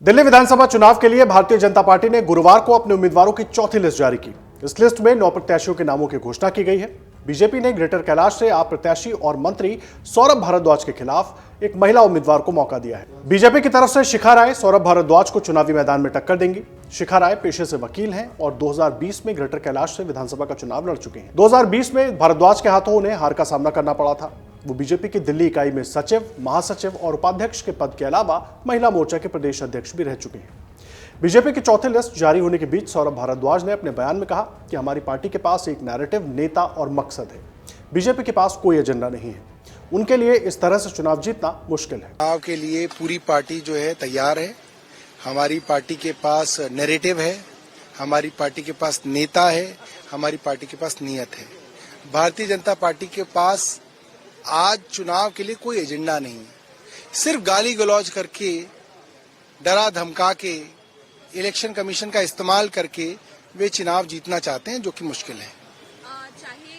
दिल्ली विधानसभा चुनाव के लिए भारतीय जनता पार्टी ने गुरुवार को अपने उम्मीदवारों की चौथी लिस्ट जारी की। इस लिस्ट में 9 प्रत्याशियों के नामों की घोषणा की गई है। बीजेपी ने ग्रेटर कैलाश से आप प्रत्याशी और मंत्री सौरभ भारद्वाज के खिलाफ एक महिला उम्मीदवार को मौका दिया है। बीजेपी की तरफ से शिखा राय सौरभ भारद्वाज को चुनावी मैदान में टक्कर देंगी। शिखा राय पेशे से वकील हैं और 2020 में ग्रेटर कैलाश से विधानसभा का चुनाव लड़ चुके हैं। 2020 में भारद्वाज के हाथों उन्हें हार का सामना करना पड़ा था। वो बीजेपी की दिल्ली इकाई में सचिव, महासचिव और उपाध्यक्ष के पद के अलावा महिला मोर्चा के प्रदेश अध्यक्ष भी रह चुके हैं। बीजेपी की चौथी लिस्ट जारी होने के बीच सौरभ भारद्वाज ने अपने बयान में कहा कि हमारी पार्टी के पास एक नैरेटिव, नेता और मकसद है। बीजेपी के पास कोई एजेंडा नहीं है। उनके लिए इस तरह से चुनाव जीतना मुश्किल है। चुनाव के लिए पूरी पार्टी जो है तैयार है। हमारी पार्टी के पास नैरेटिव है, हमारी पार्टी के पास नेता है, हमारी पार्टी के पास नीयत है। भारतीय जनता पार्टी के पास आज चुनाव के लिए कोई एजेंडा नहीं है। सिर्फ गाली गलौज करके, डरा धमका के, इलेक्शन कमीशन का इस्तेमाल करके वे चुनाव जीतना चाहते हैं, जो कि मुश्किल है। चाहे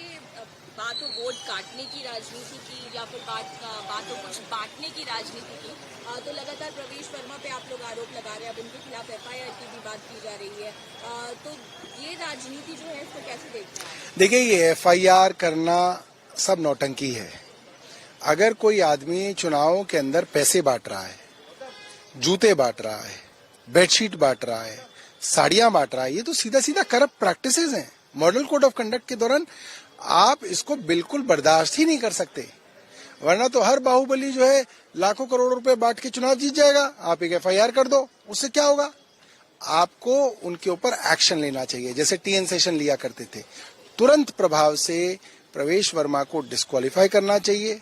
बात हो वोट काटने की राजनीति की या फिर बात हो कुछ बांटने की राजनीति की, तो लगातार प्रवेश वर्मा पे आप लोग आरोप लगा रहे हैं। अब उनके खिलाफ एफआईआर की भी बात की जा रही है। तो ये राजनीति जो है इसको कैसे देखते हैं? देखिए, ये एफआईआर करना सब नौटंकी है। अगर कोई आदमी चुनावों के अंदर पैसे बांट रहा है, जूते बांट रहा है, बेडशीट बांट रहा है, साड़ियां बांट रहा है, ये तो सीधा सीधा करप्ट प्रैक्टिसेस हैं। मॉडल कोड ऑफ कंडक्ट के दौरान आप इसको बिल्कुल बर्दाश्त ही नहीं कर सकते। वरना तो हर बाहुबली जो है लाखों करोड़ रुपए बांट के चुनाव जीत जाएगा। आप एक एफआईआर कर दो, उससे क्या होगा? आपको उनके ऊपर एक्शन लेना चाहिए, जैसे टीएन सेशन लिया करते थे। तुरंत प्रभाव से प्रवेश वर्मा को डिस्क्वालीफाई करना चाहिए,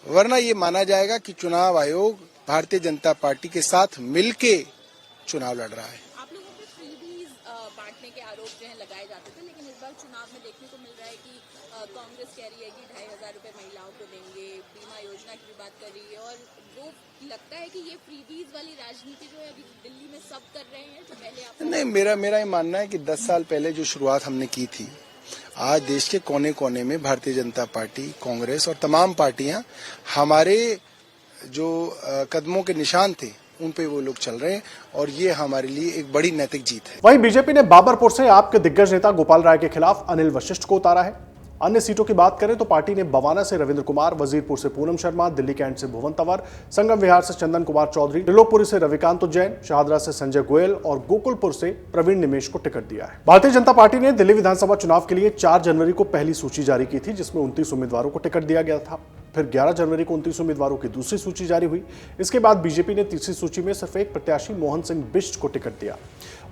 वरना ये माना जाएगा कि चुनाव आयोग भारतीय जनता पार्टी के साथ मिलके चुनाव लड़ रहा है। आप लोगों पे फ्रीबीज बांटने के आरोप जो है लगाए जाते थे, लेकिन इस बार चुनाव में देखने को मिल रहा है कि कांग्रेस कह रही है कि 2500 रुपए महिलाओं को देंगे, बीमा योजना की भी बात कर रही है, और वो लगता है कि ये फ्रीबीज वाली राजनीति जो है अभी दिल्ली में सब कर रहे हैं, जो पहले आप नहीं, मेरा ये मानना है कि 10 साल पहले जो शुरुआत हमने की थी, आज देश के कोने कोने में भारतीय जनता पार्टी, कांग्रेस और तमाम पार्टियां हमारे जो कदमों के निशान थे उन पे वो लोग चल रहे हैं, और ये हमारे लिए एक बड़ी नैतिक जीत है। वहीं बीजेपी ने बाबरपुर से आपके दिग्गज नेता गोपाल राय के खिलाफ अनिल वशिष्ठ को उतारा है। अन्य सीटों की बात करें तो पार्टी ने बवाना से रविंद्र कुमार, वजीरपुर से पूनम शर्मा, दिल्ली कैंट से भुवन तंवर, संगम विहार से चंदन कुमार चौधरी, त्रिलोकपुरी से रविकांत जैन, शाहदरा से संजय गोयल और गोकुलपुर से प्रवीण निमेश को टिकट दिया है। भारतीय जनता पार्टी ने दिल्ली विधानसभा चुनाव के लिए 4 जनवरी को पहली सूची जारी की थी, जिसमें 29 उम्मीदवारों को टिकट दिया गया था। फिर 11 जनवरी को 29 उम्मीदवारों की दूसरी सूची जारी हुई। इसके बाद बीजेपी ने तीसरी सूची में सिर्फ एक प्रत्याशी मोहन सिंह बिष्ट को टिकट दिया।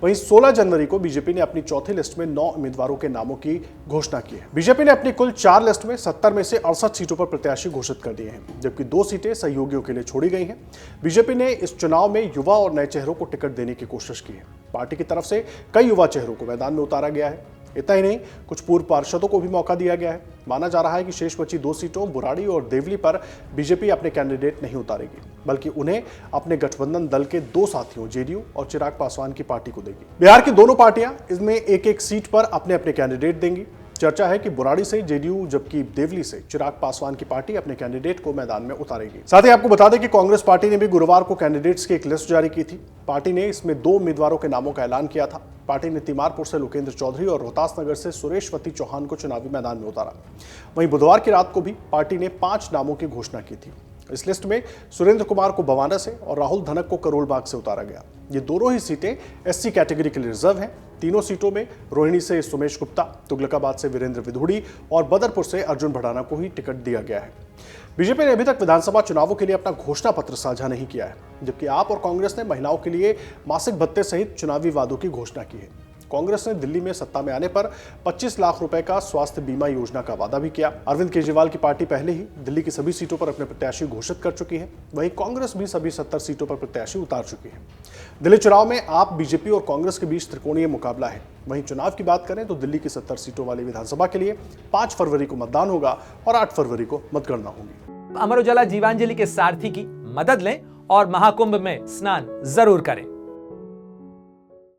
वहीं 16 जनवरी को बीजेपी ने अपनी चौथी लिस्ट में 9 उम्मीदवारों के नामों की घोषणा की है। बीजेपी ने अपनी कुल 4 लिस्ट में 70 में से 68 सीटों पर प्रत्याशी घोषित कर दिए हैं, जबकि 2 सीटें सहयोगियों के लिए छोड़ी गई हैं। बीजेपी ने इस चुनाव में युवा और नए चेहरों को टिकट देने की कोशिश की है। पार्टी की तरफ से कई युवा चेहरों को मैदान में उतारा गया है। इतना ही नहीं, कुछ पूर्व पार्षदों को भी मौका दिया गया है। माना जा रहा है कि शेष बची 2 सीटों बुराड़ी और देवली पर बीजेपी अपने कैंडिडेट नहीं उतारेगी, बल्कि उन्हें अपने गठबंधन दल के 2 साथियों जेडीयू और चिराग पासवान की पार्टी को देगी। बिहार की दोनों पार्टियां इसमें एक सीट पर अपने अपने कैंडिडेट देंगी। चर्चा है कि बुराड़ी से जेडीयू, जबकि देवली से चिराग पासवान की पार्टी अपने कैंडिडेट को मैदान में उतारेगी। साथ ही आपको बता दें कि कांग्रेस पार्टी ने भी गुरुवार को कैंडिडेट्स की एक लिस्ट जारी की थी। पार्टी ने इसमें 2 उम्मीदवारों के नामों का ऐलान किया था। पार्टी ने तिमारपुर से लोकेंद्र चौधरी और रोहतास नगर से सुरेशवती चौहान को चुनावी मैदान में उतारा। वहीं बुधवार की रात को भी पार्टी ने 5 नामों की घोषणा की थी। इस लिस्ट में सुरेंद्र कुमार को बवाना से और राहुल धनक को करोलबाग से उतारा गया। ये दोनों ही सीटें एससी कैटेगरी के लिए रिजर्व हैं। तीनों सीटों में रोहिणी से सुमेश गुप्ता, तुगलकाबाद से वीरेंद्र विधुड़ी और बदरपुर से अर्जुन भड़ाना को ही टिकट दिया गया है। बीजेपी ने अभी तक विधानसभा चुनावों के लिए अपना घोषणा पत्र साझा नहीं किया है, जबकि आप और कांग्रेस ने महिलाओं के लिए मासिक भत्ते सहित चुनावी वादों की घोषणा की है। कांग्रेस ने दिल्ली में सत्ता में आने पर 25 लाख रुपए का स्वास्थ्य बीमा योजना का वादा भी किया। अरविंद केजरीवाल की पार्टी पहले ही दिल्ली की सभी सीटों पर अपने प्रत्याशी घोषित कर चुकी है। वहीं कांग्रेस भी सभी 70 सीटों पर प्रत्याशी उतार चुकी है। दिल्ली चुनाव में आप, बीजेपी और कांग्रेस के बीच त्रिकोणीय मुकाबला है। वहीं चुनाव की बात करें तो दिल्ली की 70 सीटों वाली विधानसभा के लिए 5 फरवरी को मतदान होगा और 8 फरवरी को मतगणना होगी। अमर उजाला जीवांजलि के सारथी की मदद लें और महाकुंभ में स्नान जरूर करें।